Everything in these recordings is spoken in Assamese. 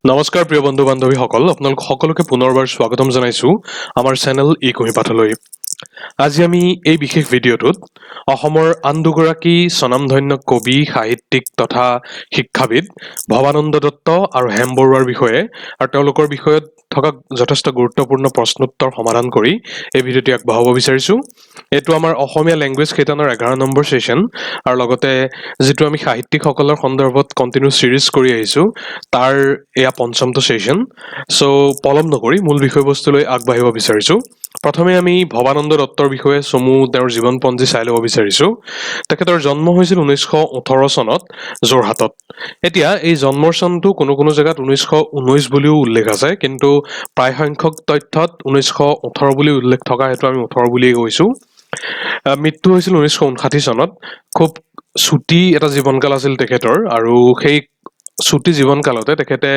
নমস্কাৰ প্ৰিয় বন্ধু বান্ধৱীসকল, আপোনালোক সকলোকে পুনৰবাৰ স্বাগতম জনাইছোঁ আমাৰ চেনেল ই কুঁহিপাঠলৈ। আজি আমি এই বিশেষ ভিডিঅ'টোত অসমৰ আন দুগৰাকী স্বনামধন্য কবি, সাহিত্যিক তথা শিক্ষাবিদ ভৱানন্দ দত্ত আৰু হেম বৰুৱাৰ বিষয়ে আৰু তেওঁলোকৰ বিষয়ত থকা যথেষ্ট গুৰুত্বপূৰ্ণ প্ৰশ্নোত্তৰ সমাধান কৰি এই ভিডিঅ'টি আগবঢ়াব বিচাৰিছোঁ। এইটো আমাৰ অসমীয়া লেংগুৱেজ শিতানৰ 11 নম্বৰ ছেশ্যন আৰু লগতে যিটো আমি সাহিত্যিকসকলৰ সন্দৰ্ভত কণ্টিনিউ ছিৰিজ কৰি আহিছোঁ তাৰ এয়া পঞ্চমটো ছেশ্যন। চ' পলম নকৰি মূল বিষয়বস্তুলৈ আগবাঢ়িব বিচাৰিছোঁ। প্ৰথমে আমি ভৱানন্দ দত্তৰ বিষয়ে চমু তেওঁৰ জীৱনপঞ্জী চাই ল'ব বিচাৰিছোঁ। তেখেতৰ জন্ম হৈছিল 1918 চনত যোৰহাটত। এতিয়া এই জন্মৰ চনটো কোনো জেগাত 1919 বুলিও উল্লেখ আছে, কিন্তু প্ৰায় সংখ্যক তথ্যত 1918 বুলি উল্লেখ থকা হেতু আমি 18 বুলিয়েই কৈছোঁ। মৃত্যু হৈছিল 1959 চনত। খুব চুটি এটা জীৱনকাল আছিল তেখেতৰ, আৰু সেই চুটি জীৱনকালতে তেখেতে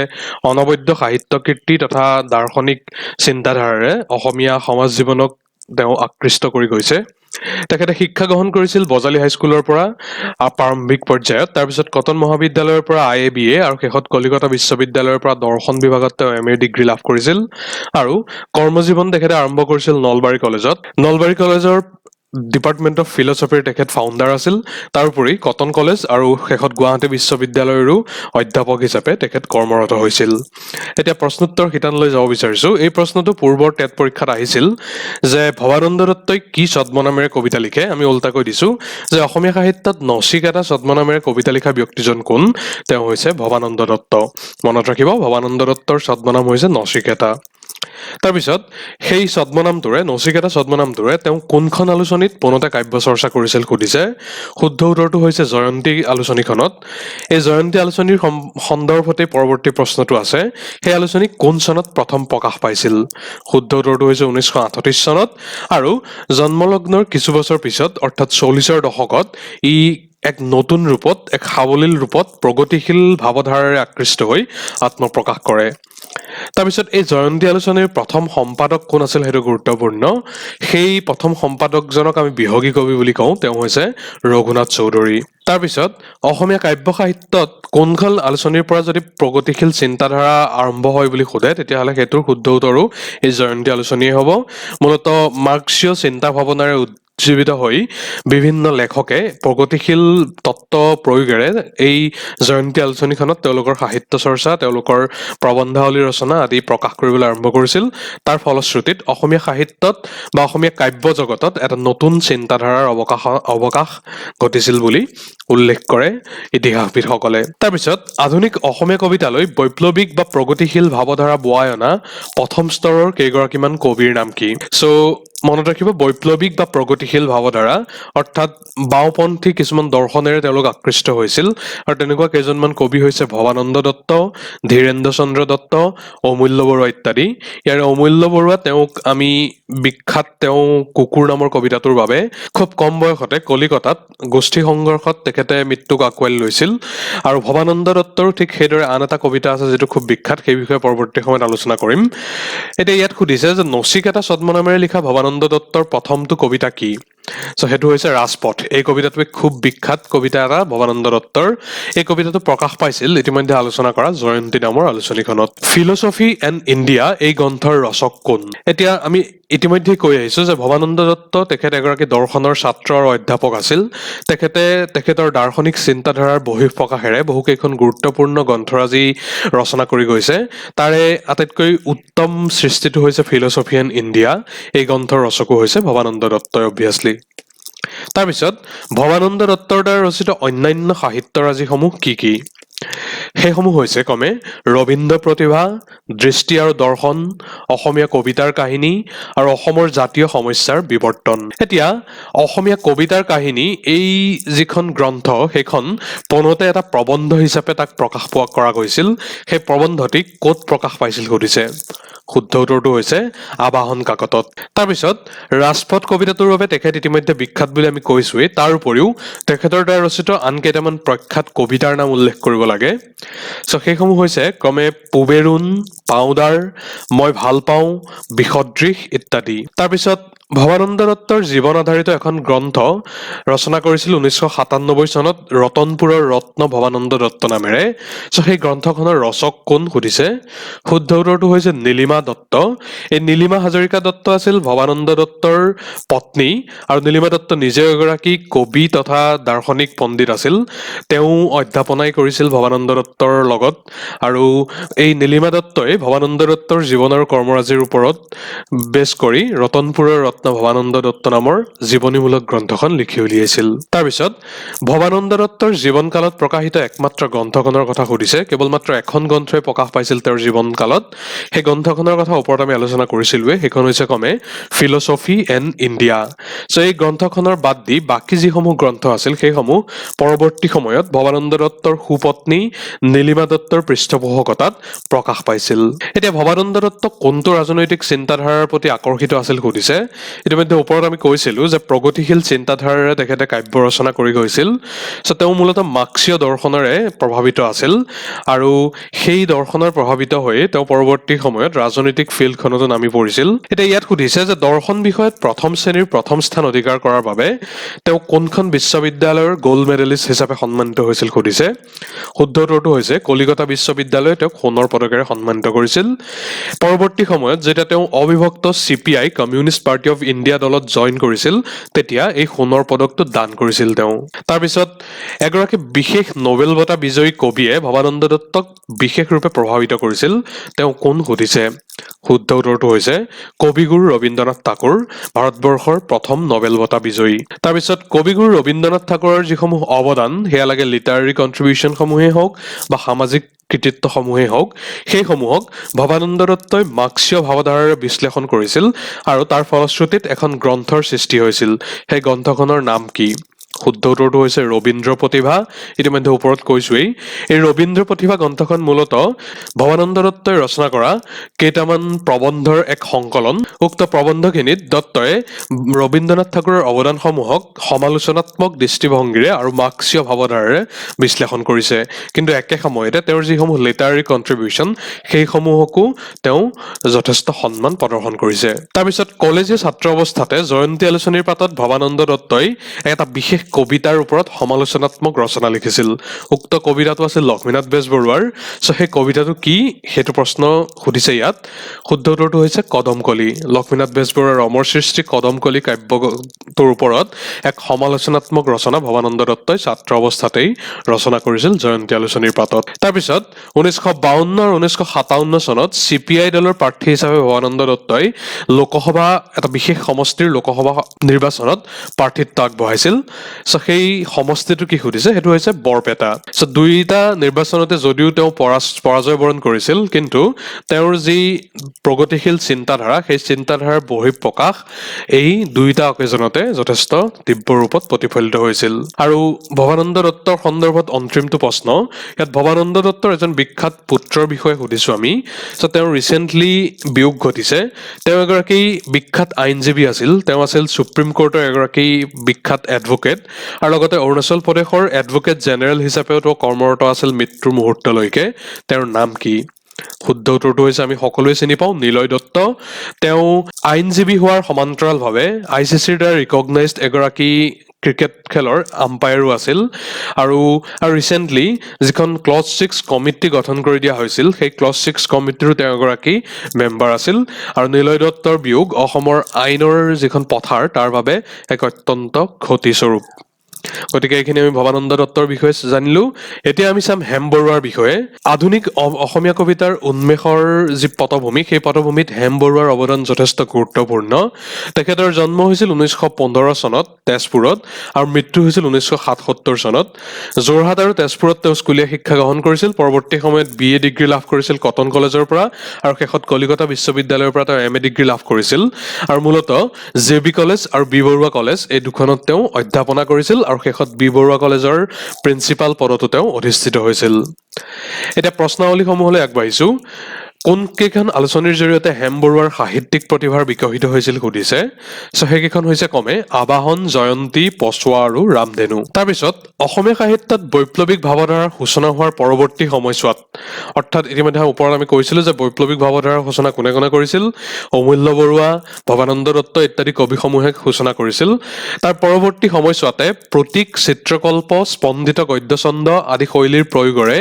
অনবদ্য সাহিত্য কীৰ্তি তথা দাৰ্শনিক চিন্তাধাৰাৰে অসমীয়া সমাজ জীৱনক তেওঁ আকৃষ্ট কৰি গৈছে। তেখেতে শিক্ষা গ্ৰহণ কৰিছিল বজালী হাইস্কুলৰ পৰা প্ৰাৰম্ভিক পৰ্যায়ত, তাৰপিছত কটন মহাবিদ্যালয়ৰ পৰা IA BA আৰু শেষত কলিকতা বিশ্ববিদ্যালয়ৰ পৰা দৰ্শন বিভাগত তেওঁ MA ডিগ্ৰী লাভ কৰিছিল। আৰু কৰ্মজীৱন তেখেতে আৰম্ভ কৰিছিল নলবাৰী কলেজত। নলবাৰী কলেজৰ ডিপাৰ্টমেণ্ট অফ ফিলচফিৰ তেখেত ফাউণ্ডাৰ আছিল। তাৰোপৰি কটন কলেজ আৰু শেষত গুৱাহাটী বিশ্ববিদ্যালয়ৰো অধ্যাপক হিচাপে তেখেত কৰ্মৰত হৈছিল। এতিয়া প্ৰশ্নোত্তৰ শিতানলৈ যাব বিচাৰিছোঁ। এই প্ৰশ্নটো পূৰ্বৰ টেট পৰীক্ষাত আহিছিল যে ভৱানন্দ দত্তই কি ছদ্মনামেৰে কবিতা লিখে। আমি ওলোটাকৈ দিছোঁ যে অসমীয়া সাহিত্যত নচিকেতা ছদ্মনামেৰে কবিতা লিখা ব্যক্তিজন কোন? তেওঁ হৈছে ভৱানন্দ দত্ত। মনত ৰাখিব, ভৱানন্দ দত্তৰ ছদ্মনাম হৈছে নচিকেতা। তাৰপিছত সেই ছদ্মনামটোৰে নচিকেতা ছদ্মনামটোৰে তেওঁ কোনখন আলোচনীত পোনতে কাব্য চৰ্চা কৰিছিল সুধিছে। শুদ্ধ উত্তৰটো হৈছে জয়ন্তী আলোচনীখনত। এই জয়ন্তী আলোচনীৰ সন্দৰ্ভতে পৰৱৰ্তী প্ৰশ্নটো আছে। সেই আলোচনী কোন চনত প্ৰথম প্ৰকাশ পাইছিল? শুদ্ধ উত্তৰটো হৈছে 1938 চনত। আৰু জন্মলগ্নৰ কিছু বছৰ পিছত অৰ্থাৎ 40ৰ দশকত ই এক নতুন ৰূপত, এক সাৱলীল ৰূপত প্ৰগতিশীল ভাৱধাৰাৰে আকৃষ্ট হৈ আত্মপ্ৰকাশ কৰে। তাৰপিছত এই জয়ন্তী আলোচনীৰ প্ৰথম সম্পাদক কোন আছিল সেইটো গুৰুত্বপূৰ্ণ। সেই প্ৰথম সম্পাদকজনক আমি বিহগী কবি বুলি কওঁ। তেওঁ হৈছে ৰঘুনাথ চৌধুৰী। তাৰপিছত অসমীয়া কাব্য সাহিত্যত কোনখন আলোচনীৰ পৰা যদি প্ৰগতিশীল চিন্তাধাৰা আৰম্ভ হয় বুলি সোধে, তেতিয়াহ'লে সেইটোৰ শুদ্ধ উত্তৰো এই জয়ন্তী আলোচনীয়ে হ'ব। মূলতঃ মাৰ্ক্সীয় চিন্তা ভাৱনাৰে উজ্জীৱিত হৈ বিভিন্ন লেখকে প্ৰগতিশীল তত্ত্ব প্ৰয়োগেৰে এই জয়ন্তী আলোচনীখনত তেওঁলোকৰ সাহিত্য চৰ্চা, তেওঁলোকৰ প্ৰবন্ধাৱলী ৰচনা আদি প্ৰকাশ কৰিবলৈ আৰম্ভ কৰিছিল। তাৰ ফলশ্ৰুতিত অসমীয়া সাহিত্যত বা অসমীয়া কাব্য জগতত এটা নতুন চিন্তাধাৰাৰ অৱকাশ ঘটিছিল বুলি উল্লেখ কৰে ইতিহাসবিদসকলে। তাৰপিছত আধুনিক অসমীয়া কবিতালৈ বৈপ্লৱিক বা প্ৰগতিশীল ভাৱধাৰা বোৱাই অনা প্ৰথম স্তৰৰ কেইগৰাকীমান কবিৰ নাম কি? চ' মনত ৰাখিব, বৈপ্লৱিক বা প্ৰগতিশীল ভাৱধাৰা অৰ্থাৎ বাওঁপন্থী কিছুমান দৰ্শনেৰে তেওঁলোক আকৃষ্ট হৈছিল। আৰু তেনেকুৱা কেইজনমান কবি হৈছে ভৱানন্দ দত্ত, ধীৰেন্দ্ৰ চন্দ্ৰ দত্ত, অমূল্য বৰুৱা ইত্যাদি। ইয়াৰে অমূল্য বৰুৱা তেওঁক আমি বিখ্যাত তেওঁ কুকুৰ নামৰ কবিতাটোৰ বাবে খুব কম বয়সতে কলিকতাত গোষ্ঠী সংঘৰ্ষত তেখেতে মৃত্যুক আঁকোৱালি লৈছিল। আৰু ভৱানন্দ দত্তৰো ঠিক সেইদৰে আন এটা কবিতা আছে যিটো খুব বিখ্যাত, সেই বিষয়ে পৰৱৰ্তী সময়ত আলোচনা কৰিম। এতিয়া ইয়াত সুধিছে যে নচিকেতা ছদ্মনামেৰে লিখা ভৱানন্দ দত্তৰ প্ৰথমটো কবিতা কি? চ' সেইটো হৈছে ৰাজপথ। এই কবিতাটোৱে খুব বিখ্যাত কবিতা এটা ভৱানন্দ দত্তৰ। এই কবিতাটো প্ৰকাশ পাইছিল ইতিমধ্যে আলোচনা কৰা জয়ন্তী নামৰ আলোচনীখনত। ফিলচফি এণ্ড ইণ্ডিয়া এই গ্ৰন্থৰ ৰচক কোন? এতিয়া আমি ইতিমধ্যে কৈ আহিছোঁ যে ভৱানন্দ দত্ত তেখেত এগৰাকী দৰ্শনৰ ছাত্ৰ আৰু অধ্যাপক আছিল। তেখেতে তেখেতৰ দাৰ্শনিক চিন্তাধাৰাৰ বহিঃপ্ৰকাশেৰে বহুকেইখন গুৰুত্বপূৰ্ণ গ্ৰন্থৰাজি ৰচনা কৰি গৈছে। তাৰে আটাইতকৈ উত্তম সৃষ্টিটো হৈছে ফিলচফি এণ্ড ইণ্ডিয়া। এই গ্ৰন্থৰ ৰচকো হৈছে ভৱানন্দ দত্তই অবভিয়াছলি। তাৰপিছত ভৱানন্দ দত্তৰ দ্বাৰা ৰচিত অন্যান্য সাহিত্যৰাজিসমূহ কি কি? সেইসমূহ হৈছে ক্ৰমে ৰবীন্দ্ৰ প্ৰতিভা, দৃষ্টি আৰু দৰ্শন, অসমীয়া কবিতাৰ কাহিনী আৰু অসমৰ জাতীয় সমস্যাৰ বিৱৰ্তন। এতিয়া অসমীয়া কবিতাৰ কাহিনী এই যিখন গ্ৰন্থ, সেইখন পোনতে এটা প্ৰবন্ধ হিচাপে তাক প্ৰকাশ কৰা গৈছিল। সেই প্ৰবন্ধটি ক'ত প্ৰকাশ পাইছিল সুধিছে। শুদ্ধ উত্তৰটো হৈছে আবাহন কাকতত। তাৰপিছত ৰাজপথ কবিতাটোৰ বাবে তেখেত ইতিমধ্যে বিখ্যাত বুলি আমি কৈছোৱেই। তাৰ উপৰিও তেখেতৰ দ্বাৰা ৰচিত আন কেইটামান প্ৰখ্যাত কবিতাৰ নাম উল্লেখ কৰিব লাগে। চ' সেইসমূহ হৈছে ক্ৰমে পুবেৰুণ, পাউদাৰ, মই ভাল পাওঁ, বিষদৃশ ইত্যাদি। তাৰপিছত ভৱানন্দ দত্তৰ জীৱন আধাৰিত এখন গ্ৰন্থ ৰচনা কৰিছিল 1997 চনত ৰতনপুৰৰ ৰত্ন ভৱানন্দ দত্ত নামেৰে। সেই গ্ৰন্থখনৰ ৰচক কোন সুধিছে, শুদ্ধ উত্তৰটো হৈছে নীলিমা দত্ত। এই নীলিমা হাজৰিকা দত্ত আছিল ভৱানন্দ দত্তৰ পত্নী আৰু নীলিমা দত্ত নিজেও এগৰাকী কবি তথা দাৰ্শনিক পণ্ডিত আছিল। তেওঁ অধ্যাপনাই কৰিছিল ভৱানন্দ দত্তৰ লগত আৰু এই নীলিমা দত্তই ভৱানন্দ দত্তৰ জীৱন আৰু কৰ্মৰাজিৰ ওপৰত বেছ কৰি ৰতনপুৰৰ ৰত্ন ভৱানন্দ দত্ত নামৰ জীৱনীমূলক গ্ৰন্থখন লিখি উলিয়াইছিল। তাৰপিছত ভৱানন্দ দত্তৰ জীৱনকালত প্ৰকাশিত একমাত্ৰ গ্ৰন্থখনৰ কথা সুধিছে। কেৱল মাত্ৰ এখন গ্ৰন্থই প্ৰকাশ পাইছিল তেওঁৰ জীৱনকালত। সেই গ্ৰন্থখনৰ কথা ওপৰত আমি আলোচনা কৰিছিলোঁৱে। সেইখন হৈছে ক্ৰমে ফিলচফি এণ্ড ইণ্ডিয়া। এই গ্ৰন্থখনৰ বাদ দি বাকী যিসমূহ গ্ৰন্থ আছিল সেইসমূহ পৰৱৰ্তী সময়ত ভৱানন্দ দত্তৰ সুপত্নী নীলিমা দত্তৰ পৃষ্ঠপোষকতাত প্ৰকাশ পাইছিল। এতিয়া ভৱানন্দ দত্ত কোনটো ৰাজনৈতিক চিন্তাধাৰাৰ প্ৰতি আকৰ্ষিত আছিল সুধিছে। ইতিমধ্যে ওপৰত আমি কৈছিলোঁ যে প্ৰগতিশীল চিন্তাধাৰাৰে তেখেতে কাব্য ৰচনা কৰি গৈছিল। তেওঁ মূলতঃ মাৰ্ক্সীয় দৰ্শনেৰে প্ৰভাৱিত আছিল আৰু সেই দৰ্শনৰ প্ৰভাৱিত হৈ তেওঁ পৰৱৰ্তী সময়ত ৰাজনৈতিক ফিল্ডখনতো নামি পৰিছিল। এতিয়া ইয়াত সুধিছে যে দৰ্শন বিষয়ত প্ৰথম শ্ৰেণীৰ প্ৰথম স্থান অধিকাৰ কৰাৰ বাবে তেওঁ কোনখন বিশ্ববিদ্যালয়ৰ গ'ল্ড মেডেলিষ্ট হিচাপে সন্মানিত হৈছিল সুধিছে। শুদ্ধ উত্তৰটো হৈছে কলিকতা বিশ্ববিদ্যালয়ে তেওঁক সোণৰ পদকেৰে সন্মানিত কৰিছিল। পৰৱৰ্তী সময়ত যেতিয়া তেওঁ অবিভক্ত CPI communist party of India দলত জইন কৰিছিল তেতিয়া এই সোণৰ পদকটো দান কৰিছিল তেওঁ। তাৰপিছত এগৰাকী বিশেষ নোবেল বঁটা বিজয়ী কবিয়ে ভৱানন্দ দত্তক বিশেষৰূপে প্ৰভাৱিত কৰিছিল। তেওঁ কোন সুধিছে। শুদ্ধ উত্তৰটো হৈছে কবিগুৰু ৰবীন্দ্ৰনাথ ঠাকুৰ, ভাৰতবৰ্ষৰ প্ৰথম নোবেল বঁটা বিজয়ী। তাৰপিছত কবিগুৰু ৰবীন্দ্ৰনাথ ঠাকুৰৰ যিসমূহ অৱদান সেয়া লাগে লিটাৰেৰী কণ্ট্ৰিবিউশ্যনসমূহেই হওক বা সামাজিক কৃতিত্বসমূহেই হওক, সেইসমূহক ভৱানন্দ দত্তই মাৰ্ক্সীয় ভাৱধাৰাৰে বিশ্লেষণ কৰিছিল আৰু তাৰ ফলশ্ৰুতিত এখন গ্ৰন্থৰ সৃষ্টি হৈছিল। সেই গ্ৰন্থখনৰ নাম কি? শুদ্ধ উত্তৰটো হৈছে ৰবীন্দ্ৰ প্ৰতিভা। ইতিমধ্যে ওপৰত কৈছোৱেই। এই ৰবীন্দ্ৰ প্ৰতিভা গ্ৰন্থখন মূলতঃ ভৱানন্দ দত্তই ৰচনা কৰা কেইটামান প্ৰবন্ধৰ এক সংকলন। উক্ত প্ৰবন্ধখিনিত দত্তই ৰবীন্দ্ৰনাথ ঠাকুৰৰ অৱদানসমূহক সমালোচনাত্মক দৃষ্টিভংগীৰে আৰু মাৰ্ক্সীয় ভাৱধাৰাৰে বিশ্লেষণ কৰিছে। কিন্তু একে সময়তে তেওঁৰ যিসমূহ লিটাৰেৰী কণ্ট্ৰিবিউশ্যন সেইসমূহকো তেওঁ যথেষ্ট সন্মান প্ৰদৰ্শন কৰিছে। তাৰপিছত কলেজীয়া ছাত্ৰ অৱস্থাতে জয়ন্তী আলোচনীৰ পাতত ভৱানন্দ দত্তই এটা বিশেষ কবিতাৰ ওপৰত সমালোচনাত্মক ৰচনা লিখিছিল। উক্ত কবিতাটো আছিল লক্ষ্মীনাথ বেজবৰুৱাৰ। সেই কবিতাটো কি সেইটো প্ৰশ্ন সুধিছে ইয়াত। শুদ্ধ উত্তৰটো হৈছে কদমকলি। লক্ষ্মীনাথ বেজবৰুৱাৰ অমৰ সৃষ্টি কদমকলি কাব্যটোৰ ওপৰত এক সমালোচনাত্মক ৰচনা ভৱানন্দ দত্তই ছাত্ৰ অৱস্থাতেই ৰচনা কৰিছিল জয়ন্তী আলোচনীৰ পাতত। তাৰপিছত 1952 আৰু 1957 চনত CPI দলৰ প্ৰাৰ্থী হিচাপে ভৱানন্দ দত্তই লোকসভা এটা বিশেষ সমষ্টিৰ লোকসভা নিৰ্বাচনত প্ৰাৰ্থিত্ব আগবঢ়াইছিল। সেই সমষ্টিটো কি সুধিছে, সেইটো হৈছে বৰপেটা। দুইটা নিৰ্বাচনতে যদিও তেওঁ পৰাজয় বৰণ কৰিছিল কিন্তু তেওঁৰ যি প্ৰগতিশীল চিন্তাধাৰা সেই চিন্তাধাৰাৰ বহিঃপ্ৰকাশ এই দুইটা অকেজনতে যথেষ্ট তীব্ৰ ৰূপত প্ৰতিফলিত হৈছিল। আৰু ভৱানন্দ দত্তৰ সন্দৰ্ভত অন্তিমটো প্ৰশ্ন। ইয়াত ভৱানন্দ দত্তৰ এজন বিখ্যাত পুত্ৰৰ বিষয়ে সুধিছোঁ আমি। তেওঁৰ ৰিচেণ্টলি বিয়োগ ঘটিছে। তেওঁ এগৰাকী বিখ্যাত আইনজীৱী আছিল। তেওঁ আছিল ছুপ্ৰিম কোৰ্টৰ এগৰাকী বিখ্যাত এডভোকেট আৰু লগতে অৰুণাচল প্ৰদেশৰ এডভোকেট জেনেৰেল হিচাপেও তেওঁ কৰ্মৰত আছিল মৃত্যুৰ মুহূৰ্তলৈকে। তেওঁৰ নাম কি? শুদ্ধ উত্তৰটো হৈছে আমি সকলোৱে চিনি পাওঁ নিলয় দত্ত। তেওঁ আইনজীৱী হোৱাৰ সমান্তৰালভাৱে ICCৰ দ্বাৰা ৰিকগনাইজড এগৰাকী ক্ৰিকেট খেলৰ আম্পায়াৰো আছিল আৰু ৰিচেণ্টলি যিখন ক্লজ 6 কমিটি গঠন কৰি দিয়া হৈছিল সেই ক্লজ 6 কমিটিৰো তেওঁ এগৰাকী মেম্বাৰ আছিল। আৰু নিলয় দত্তৰ বিয়োগ অসমৰ আইনৰ যিখন পথাৰ তাৰ বাবে এক অত্যন্ত ক্ষতিস্বৰূপ। গতিকে এইখিনি আমি ভৱানন্দ দত্তৰ বিষয়ে জানিলোঁ। এতিয়া আমি চাম হেম বৰুৱাৰ বিষয়ে। আধুনিক অসমীয়া কবিতাৰ উন্মেষৰ যি পটভূমি সেই পটভূমিত হেম বৰুৱাৰ অৱদান যথেষ্ট গুৰুত্বপূৰ্ণ। তেখেতৰ জন্ম হৈছিল 1915 চনত তেজপুৰত আৰু মৃত্যু হৈছিল 1977 চনত। যোৰহাট আৰু তেজপুৰত তেওঁ স্কুলীয়া শিক্ষা গ্ৰহণ কৰিছিল। পৰৱৰ্তী সময়ত BA ডিগ্ৰী লাভ কৰিছিল কটন কলেজৰ পৰা আৰু শেষত কলিকতা বিশ্ববিদ্যালয়ৰ পৰা তেওঁ MA ডিগ্ৰী লাভ কৰিছিল আৰু মূলতঃ JB কলেজ আৰু বি বৰুৱা কলেজ এই দুখনত তেওঁ অধ্যাপনা কৰিছিল আৰু শেষত বি বৰুৱা কলেজৰ প্ৰিন্সিপাল পদতো তেওঁ অধিষ্ঠিত হৈছিল। এতিয়া প্ৰশ্নাৱলীসমূহলৈ আগবাঢ়িছোঁ। কোনকেইখন আলোচনীৰ জৰিয়তে হেম বৰুৱাৰ সাহিত্যিক প্ৰতিভাৰ বিকশিত হৈছিল সুধিছে। চ' সেইকেইখন হৈছে ক্ৰমে আবাহন, জয়ন্তী, পছোৱা আৰু ৰামধেনু। তাৰপিছত অসমীয়া সাহিত্যত বৈপ্লৱিক ভাৱধাৰাৰ সূচনা হোৱাৰ পৰৱৰ্তী সময়ছোৱাত, অৰ্থাৎ ইতিমধ্যে ওপৰত আমি কৈছিলোঁ যে বৈপ্লৱিক ভাৱধাৰাৰ সূচনা কোনে কোনে কৰিছিল, অমূল্য বৰুৱা, ভৱানন্দ দত্ত ইত্যাদি কবিসমূহে সূচনা কৰিছিল। তাৰ পৰৱৰ্তী সময়ছোৱাতে প্ৰতীক, চিত্ৰকল্প, স্পন্দিত গদ্যছন্দ আদি শৈলীৰ প্ৰয়োগৰে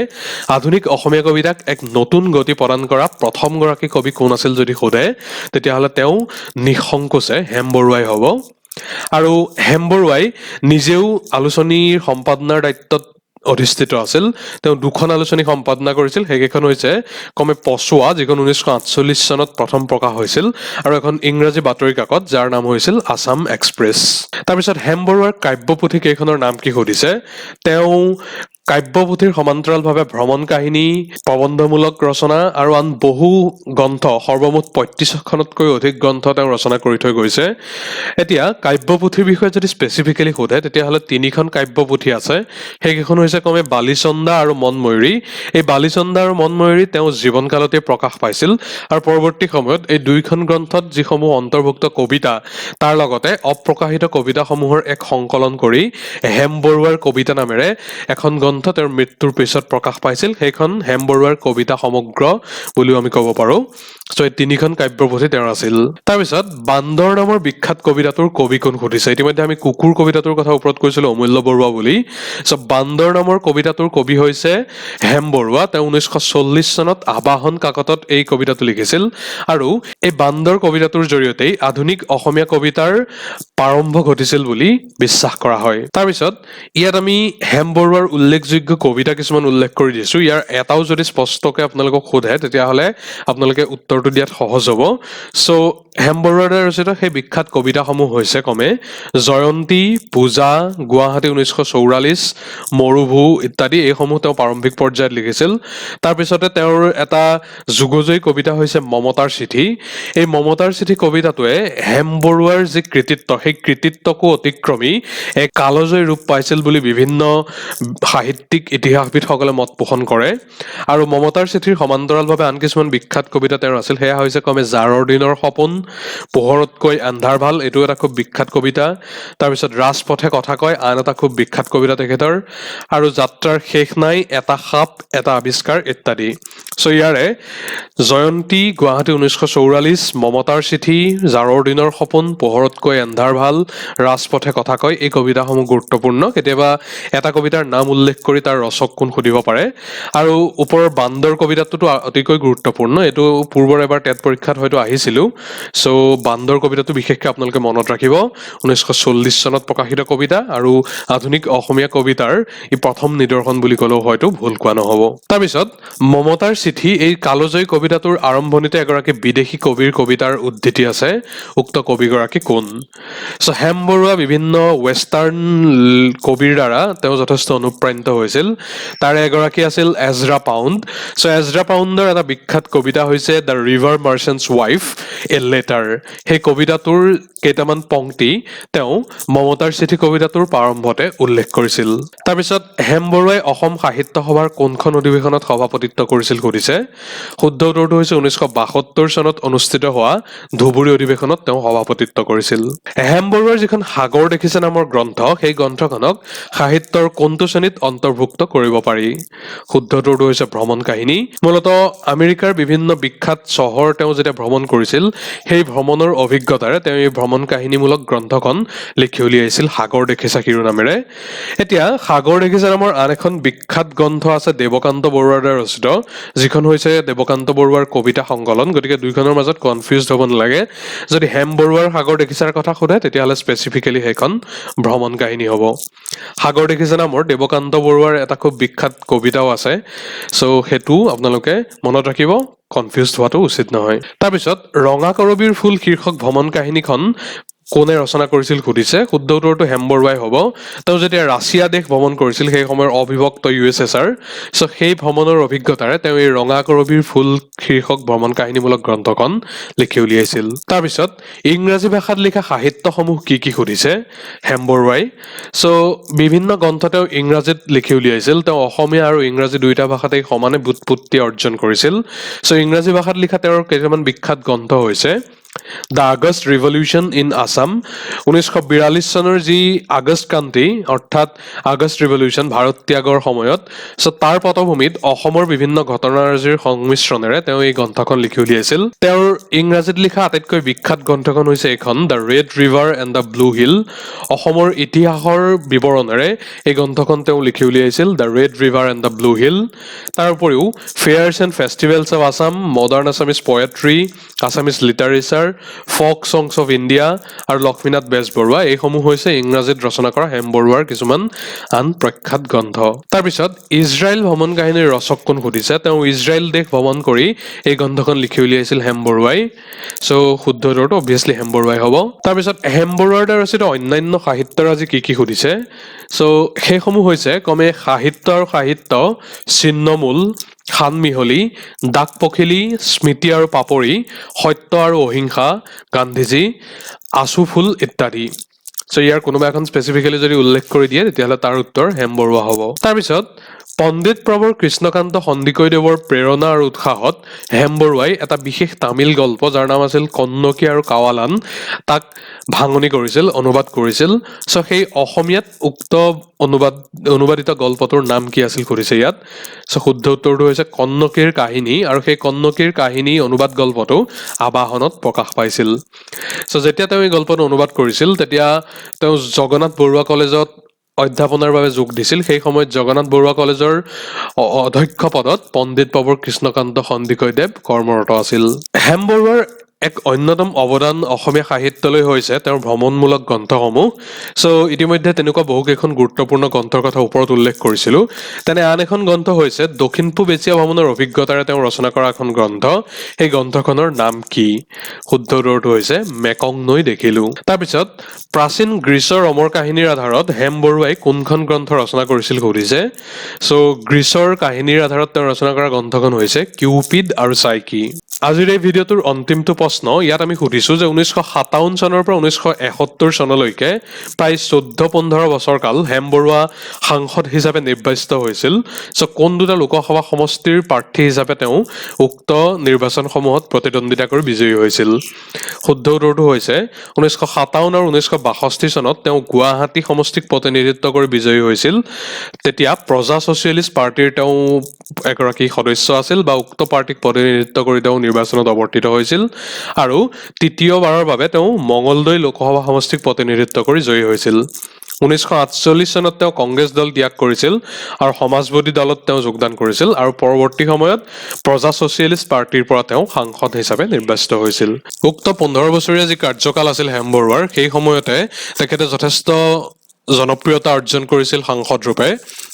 আধুনিক অসমীয়া কবিতাক এক নতুন গতি প্ৰদান কৰা প্ৰথমগৰাকী কবি কোন আছিল যদি সোধে, তেতিয়াহ'লে তেওঁ নিঃসংকোচে হেম বৰুৱাই হ'ব। আৰু হেম বৰুৱাই নিজেও আলোচনীৰ সম্পাদনাৰ দায়িত্বত অধিষ্ঠিত আছিল। তেওঁ দুখন আলোচনী সম্পাদনা কৰিছিল, সেইকেইখন হৈছে ক্ৰমে পছোৱা, যিখন 1948 চনত প্ৰথম প্ৰকাশ হৈছিল, আৰু এখন ইংৰাজী বাতৰি কাকত যাৰ নাম হৈছিল আছাম এক্সপ্ৰেছ। তাৰপিছত হেম বৰুৱাৰ কাব্যপুথি কেইখনৰ নাম কি সুধিছে। তেওঁ কাব্যপুথিৰ সমান্তৰালভাৱে ভ্ৰমণ কাহিনী, প্ৰবন্ধমূলক ৰচনা আৰু আন বহু গ্ৰন্থ, সৰ্বমুঠ 35খনতকৈ অধিক গ্ৰন্থ তেওঁ ৰচনা কৰি থৈ গৈছে। এতিয়া কাব্যপুথিৰ বিষয়ে যদি স্পেচিফিকেলি সোধে, তেতিয়াহ'লে তিনিখন কাব্যপুথি আছে। সেইকেইখন হৈছে ক্ৰমে বালিচন্দা আৰু মনময়ূৰী। এই বালিচন্দা আৰু মনময়ূৰী তেওঁ জীৱনকালতে প্ৰকাশ পাইছিল, আৰু পৰৱৰ্তী সময়ত এই দুইখন গ্ৰন্থত যিসমূহ অন্তৰ্ভুক্ত কবিতা, তাৰ লগতে অপ্ৰকাশিত কবিতাসমূহৰ এক সংকলন কৰি হেম বৰুৱাৰ কবিতা নামেৰে এখন গ্ৰন্থ তেওঁৰ মৃত্যুৰ পিছত প্ৰকাশ পাইছিল। সেইখন হেম বৰুৱাৰ কবিতা সমগ্ৰ বুলিও আমি ক'ব পাৰোঁ। চ' এই তিনিখন কাব্যপুথি তেওঁৰ আছিল। তাৰপিছত বান্দৰ নামৰ বিখ্যাত কবিতাটোৰ কবি কোন সুধিছে। ইতিমধ্যে আমি কুকুৰ কবিতাটোৰ কথা ওপৰত কৈছিলোঁ অমূল্য বৰুৱা বুলি। চ' বান্দৰ নামৰ কবিতাটোৰ কবি হৈছে হেম বৰুৱা। তেওঁ 1940 চনত আবাহন কাকতত এই কবিতাটো লিখিছিল, আৰু এই বান্দৰ কবিতাটোৰ জৰিয়তেই আধুনিক অসমীয়া কবিতাৰ প্ৰাৰম্ভ ঘটিছিল বুলি বিশ্বাস কৰা হয়। তাৰপিছত ইয়াত আমি হেম বৰুৱাৰ উল্লেখযোগ্য কবিতা কিছুমান উল্লেখ কৰি দিছোঁ। ইয়াৰ এটাও যদি স্পষ্টকৈ আপোনালোকক সোধে, তেতিয়াহ'লে আপোনালোকে উত্তৰটো দিয়াত সহজ হ'ব। চ' হেম বৰুৱাৰ দ্বাৰা ৰচিত সেই বিখ্যাত কবিতাসমূহ হৈছে ক্ৰমে জয়ন্তী, পূজা, গুৱাহাটী 1944, মৰুভূ ইত্যাদি। এইসমূহ তেওঁ প্ৰাৰম্ভিক পৰ্যায়ত লিখিছিল। তাৰপিছতে তেওঁৰ এটা যুগজয়ী কবিতা হৈছে মমতাৰ চিঠি। এই মমতাৰ চিঠি কবিতাটোৱে হেম বৰুৱাৰ যি কৃতিত্ব, সেই কৃতিত্বকো অতিক্ৰমি এক কালজয়ী ৰূপ পাইছিল বুলি বিভিন্ন সাহিত্যিক ইতিহাসবিদসকলে মত পোষণ কৰে। আৰু মমতাৰ চিঠিৰ সমান্তৰালভাৱে আন কিছুমান বিখ্যাত কবিতা তেওঁৰ আছিল। সেয়া হৈছে ক্ৰমে জাৰৰ দিনৰ সপোন, পোহৰতকৈ আন্ধাৰ ভাল, এইটো এটা খুব বিখ্যাত কবিতা। তাৰপিছত ৰাজপথে কথা কয়, আন এটা খুব বিখ্যাত কবিতা তেখেতৰ, আৰু যাত্ৰাৰ শেষ নাই, এটা সাপ, এটা আৱিষ্কাৰ ইত্যাদি। চ' ইয়াৰে জয়ন্তী, গুৱাহাটী 1944, মমতাৰ চিঠি, জাৰৰ দিনৰ সপোন, পোহৰতকৈ আন্ধাৰ ভাল, ৰাজপথে কথা কয়, এই কবিতাসমূহ গুৰুত্বপূৰ্ণ। কেতিয়াবা এটা কবিতাৰ নাম উল্লেখ কৰি তাৰ ৰচক কোন সুধিব পাৰে। আৰু ওপৰৰ বান্দৰ কবিতাটোতো অতিকৈ গুৰুত্বপূৰ্ণ। এইটো পূৰ্বৰ এবাৰ টেট পৰীক্ষাত হয়তো আহিছিলোঁ। চ' বান্দৰ কবিতাটো বিশেষকৈ আপোনালোকে মনত ৰাখিব। 1940 চনত প্ৰকাশিত কবিতা, আৰু আধুনিক অসমীয়া কবিতাৰ ই প্ৰথম নিদৰ্শন বুলি ক'লেও হয়তো ভুল কোৱা নহ'ব। তাৰপিছত মমতাৰ চিঠি, এই কালজয়ী কবিতাটোৰ আৰম্ভণিতে এগৰাকী বিদেশী কবিৰ কবিতাৰ উদ্ধৃতি আছে। উক্ত কবিগৰাকী কোন? চ' হেম বৰুৱা বিভিন্ন ৱেষ্টাৰ্ণ কবিৰ দ্বাৰা তেওঁ যথেষ্ট অনুপ্ৰাণিত হৈছিল। তাৰে এগৰাকী আছিল এজৰা পাউণ্ড। চ' এজৰা পাউণ্ডৰ এটা বিখ্যাত কবিতা হৈছে the river merchants wife, a letter. সেই কবিতাটোৰ কেইটামান পংক্তি তেওঁ মমতাৰ চিঠি কবিতাটোৰ প্ৰাৰম্ভতে উল্লেখ কৰিছিল। তাৰপিছত হেম বৰুৱাই অসম সাহিত্য সভাৰ কোনখন অধিৱেশনত সভাপতিত্ব কৰিছিল সুধিছে। শুদ্ধ উত্তৰটো হৈছে 1972 চনত অনুষ্ঠিত হোৱা ধুবুৰী অধিৱেশনত তেওঁ সভাপতিত্ব কৰিছিল। হেম বৰুৱাৰ যিখন সাগৰ দেখিছে নামৰ গ্ৰন্থ, সেই গ্ৰন্থখনক সাহিত্যৰ কোনটো শ্ৰেণীত অন্তৰ্ভুক্ত কৰিব পাৰি? শুদ্ধ উত্তৰটো হৈছে ভ্ৰমণ কাহিনী। মূলতঃ আমেৰিকাৰ বিভিন্ন বিখ্যাত চহৰ তেওঁ যেতিয়া ভ্ৰমণ কৰিছিল, সেই ভ্ৰমণৰ অভিজ্ঞতাৰে তেওঁ এই ভ্ৰমণ কাহিনীমূলক গ্ৰন্থখন লিখি উলিয়াইছিল সাগৰ দেখিছা শিৰোনামেৰে। এতিয়া সাগৰ দেখিছা নামৰ আন এখন বিখ্যাত গ্ৰন্থ আছে দেৱকান্ত বৰুৱাৰ দ্বাৰা ৰচিত, যিখন হৈছে দেৱকান্ত বৰুৱাৰ কবিতা সংকলন। গতিকে দুইখনৰ মাজত কনফিউজ হ'ব নালাগে। যদি হেম বৰুৱাৰ সাগৰ দেখিছাৰ কথা সোধে, তেতিয়াহ'লে স্পেচিফিকেলি সেইখন ভ্ৰমণ কাহিনী হ'ব। সাগৰ দেখিছা নামৰ দেৱকান্ত বৰুৱাৰ এটা খুব বিখ্যাত কবিতাও আছে। চ' সেইটো আপোনালোকে মনত ৰাখিব, কনফিউজ হোৱাটো উচিত নহয়। তাৰপিছত ৰঙা কৰবীৰ ফুল শীৰ্ষক ভ্ৰমণ কাহিনীখন কোনে ৰচনা কৰিছিল সুধিছে, শুদ্ধ উত্তৰটো হেম বৰুৱাই হ'ব। তেওঁ যেতিয়া ৰাছিয়া দেশ ভ্ৰমণ কৰিছিল সেই সময়ৰ অবিভক্ত USSR, চ' সেই ভ্ৰমণৰ অভিজ্ঞতাৰে তেওঁ এই ৰঙা কৰবীৰ ফুল শীৰ্ষক ভ্ৰমণ কাহিনীমূলক গ্ৰন্থখন লিখি উলিয়াইছিল। তাৰপিছত ইংৰাজী ভাষাত লিখা সাহিত্যসমূহ কি সুধিছে হেম বৰুৱাই। চ' বিভিন্ন গ্ৰন্থ তেওঁ ইংৰাজীত লিখি উলিয়াইছিল। তেওঁ অসমীয়া আৰু ইংৰাজী দুয়োটা ভাষাতেই সমানে ব্যুৎপত্তি অৰ্জন কৰিছিল। চ' ইংৰাজী ভাষাত লিখা তেওঁৰ কেইটামান বিখ্যাত গ্ৰন্থ হৈছে the August revolution in Assam, 1942 চনৰ যি আগষ্ট ক্ৰান্তি অৰ্থাৎ আগষ্ট ৰিভলিউশ্যন ভাৰত ত্যাগৰ সময়ত, চ' তাৰ পটভূমিত অসমৰ বিভিন্ন ঘটনাৰাজিৰ সংমিশ্ৰণেৰে তেওঁ এই গ্ৰন্থখন লিখি উলিয়াইছিল। তেওঁৰ ইংৰাজীত লিখা আটাইতকৈ বিখ্যাত গ্ৰন্থখন হৈছে এইখন the red river and the blue hill. অসমৰ ইতিহাসৰ বিৱৰণেৰে এই গ্ৰন্থখন তেওঁ লিখি উলিয়াইছিল, the red river and the blue hill. তাৰ উপৰিও fairs and festivals of Assam, modern Assamese poetry, Assamese literature, folk songs of India আৰু লক্ষ্মীনাথ বেজবৰুৱা, এইসমূহ হৈছে ইংৰাজীত ৰচনা কৰা হেম বৰুৱাৰ কিছুমান আন প্ৰখ্যাত গ্ৰন্থ। তাৰপিছত ইজৰাইল ভ্ৰমণ কাহিনীৰ ৰচক কোন সুধিছে। তেওঁ ইজৰাইল দেশ ভ্ৰমণ কৰি এই গ্ৰন্থখন লিখি উলিয়াইছিল হেম বৰুৱাই। চ' শুদ্ধ উত্তৰটো অবভিয়াছলি হেম বৰুৱাই হ'ব। তাৰপিছত হেম বৰুৱাৰ দ্বাৰা ৰচিত অন্যান্য সাহিত্যৰাজি কি সুধিছে। চ' সেইসমূহ হৈছে ক্ৰমে সাহিত্য আৰু সাহিত্য, ছিন্নমূল, সানমিহলি, ডাক পখিলী, স্মৃতি আৰু পাপৰি, সত্য আৰু অহিংসা, গান্ধীজী, আচু ফুল ইত্যাদি। চ' ইয়াৰ কোনোবা এখন স্পেচিফিকেলি যদি উল্লেখ কৰি দিয়ে তেতিয়াহ'লে তাৰ উত্তৰ হেম বৰুৱা হ'ব। তাৰপিছত পণ্ডিত প্ৰবৰ কৃষ্ণকান্ত সন্দিকৈদেৱৰ প্ৰেৰণা আৰু উৎসাহত হেম বৰুৱাই এটা বিশেষ তামিল গল্প যাৰ নাম আছিল কন্নকী আৰু কাৱালান, তাক ভাঙনি কৰিছিল, অনুবাদ কৰিছিল। চ' সেই অসমীয়াত উক্ত অনুবাদিত গল্পটোৰ নাম কি আছিল সুধিছে ইয়াত। চ' শুদ্ধ উত্তৰটো হৈছে কন্নকীৰ কাহিনী, আৰু সেই কন্নকীৰ কাহিনী অনুবাদ গল্পটো আবাহনত প্ৰকাশ পাইছিল। চ' যেতিয়া তেওঁ এই গল্পটো অনুবাদ কৰিছিল তেতিয়া তেওঁ জগন্নাথ বৰুৱা কলেজত অধ্যাপনাৰ বাবে যোগ দিছিল। সেই সময়ত জগন্নাথ বৰুৱা কলেজৰ অধ্যক্ষ পদত পণ্ডিত প্ৰবৰ কৃষ্ণকান্ত সন্দিকৈদেৱ কৰ্মৰত আছিল। হেম বৰুৱাৰ এক অন্যতম অৱদান অসমীয়া সাহিত্যলৈ হৈছে তেওঁৰ ভ্ৰমণমূলক গ্ৰন্থসমূহ। চ' ইতিমধ্যে তেনেকুৱা বহুকেইখন গুৰুত্বপূৰ্ণ গ্ৰন্থৰ কথা ওপৰত উল্লেখ কৰিছিলোঁ। তেনে আন এখন গ্ৰন্থ হৈছে দক্ষিণ পূব এছিয়া ভ্ৰমণৰ অভিজ্ঞতাৰে তেওঁ ৰচনা কৰা এখন গ্ৰন্থ। সেই গ্ৰন্থখনৰ নাম কি? শুদ্ধ উত্তৰটো হৈছে মেকং নৈ দেখিলোঁ। তাৰপিছত প্ৰাচীন গ্ৰীচৰ অমৰ কাহিনীৰ আধাৰত হেম বৰুৱাই কোনখন গ্ৰন্থ ৰচনা কৰিছিল সুধিছে। চ' গ্ৰীচৰ কাহিনীৰ আধাৰত তেওঁ ৰচনা কৰা গ্ৰন্থখন হৈছে কিউপিড আৰু চাইকি। আজিৰ এই ভিডিঅ'টোৰ অন্তিমটো প্ৰশ্ন। ইয়াত আমি সুধিছোঁ যে 1957 চনৰ পৰা 1971 চনলৈকে প্ৰায় 14-15 বছৰ কাল হেম বৰুৱা সাংসদ হিচাপে নিৰ্বাচিত হৈছিল। চ' কোন দুটা লোকসভা সমষ্টিৰ প্ৰাৰ্থী হিচাপে তেওঁ উক্ত নিৰ্বাচনসমূহত প্ৰতিদ্বন্দ্বিতা কৰি বিজয়ী হৈছিল? শুদ্ধ উত্তৰটো হৈছে 1957 আৰু 1962 চনত তেওঁ গুৱাহাটী সমষ্টিক প্ৰতিনিধিত্ব কৰি বিজয়ী হৈছিল। তেতিয়া প্ৰজা ছচিয়েলিষ্ট পাৰ্টিৰ তেওঁ এগৰাকী সদস্য আছিল, বা উক্ত পাৰ্টিক প্ৰতিনিধিত্ব কৰি তেওঁ নিৰ্বাচনত অৱতীৰ্ণ হৈছিল। আৰু তৃতীয়বাৰৰ বাবে তেওঁ মঙলদৈ লোকসভা সমষ্টিক প্ৰতিনিধিত্ব কৰি জয়ী হৈছিল। 1948 চনত তেওঁ কংগ্ৰেছ দল ত্যাগ কৰিছিল আৰু সমাজবাদী দলত তেওঁ যোগদান কৰিছিল, আৰু পৰৱৰ্তী সময়ত প্ৰজা ছচিয়েলিষ্ট পাৰ্টিৰ পৰা তেওঁ সাংসদ হিচাপে নিৰ্বাচিত হৈছিল। উক্ত 15 বছৰীয়া যি কাৰ্যকাল আছিল হেম বৰুৱাৰ, সেই সময়তে তেখেতে যথেষ্ট জনপ্ৰিয়তা অৰ্জন কৰিছিল সাংসদ ৰূপে।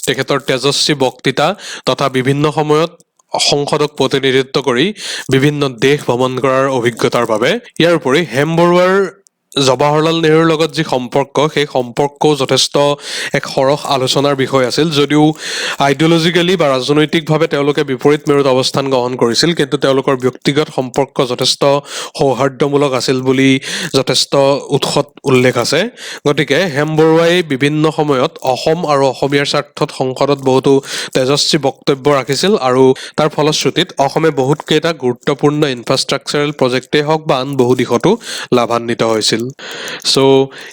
তেখেতৰ তেজস্বী বক্তৃতা তথা বিভিন্ন সময়ত সংসদক প্ৰতিনিধিত্ব কৰি বিভিন্ন দেশ ভ্ৰমণ কৰাৰ অভিজ্ঞতাৰ বাবে। ইয়াৰ উপৰি হেম বৰুৱাৰ জৱাহৰলাল নেহৰুৰ লগত যি সম্পৰ্ক, সেই সম্পৰ্কও যথেষ্ট এক সৰহ আলোচনাৰ বিষয় আছিল। যদিও আইডিঅলজিকেলি বা ৰাজনৈতিকভাৱে তেওঁলোকে বিপৰীত মেৰুত অৱস্থান গ্ৰহণ কৰিছিল, কিন্তু তেওঁলোকৰ ব্যক্তিগত সম্পৰ্ক যথেষ্ট সৌহাৰ্দ্যমূলক আছিল বুলি যথেষ্ট উৎসত উল্লেখ আছে। গতিকে হেম বৰুৱাই বিভিন্ন সময়ত অসম আৰু অসমীয়াৰ স্বাৰ্থত সংসদত বহুতো তেজস্বী বক্তব্য ৰাখিছিল, আৰু তাৰ ফলশ্ৰুতিত অসমে বহুত কেইটা গুৰুত্বপূৰ্ণ ইনফ্ৰাষ্ট্ৰাকচাৰেল প্ৰজেক্টেই হওক বা আন বহু দিশতো লাভান্বিত হৈছিল। চ'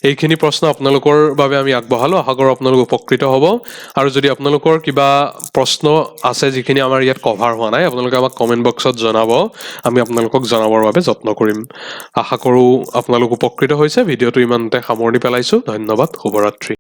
এইখিনি প্ৰশ্ন আপোনালোকৰ বাবে আমি আগবঢ়ালোঁ। আশা কৰোঁ আপোনালোক উপকৃত হ'ব। আৰু যদি আপোনালোকৰ কিবা প্ৰশ্ন আছে যিখিনি আমাৰ ইয়াত কভাৰ হোৱা নাই, আপোনালোকে আমাক কমেণ্ট বক্সত জনাব। আমি আপোনালোকক জনাবৰ বাবে যত্ন কৰিম। আশা কৰোঁ আপোনালোক উপকৃত হৈছে। ভিডিঅ'টো ইমানতে সামৰণি পেলাইছোঁ। ধন্যবাদ। শুভৰাত্ৰি।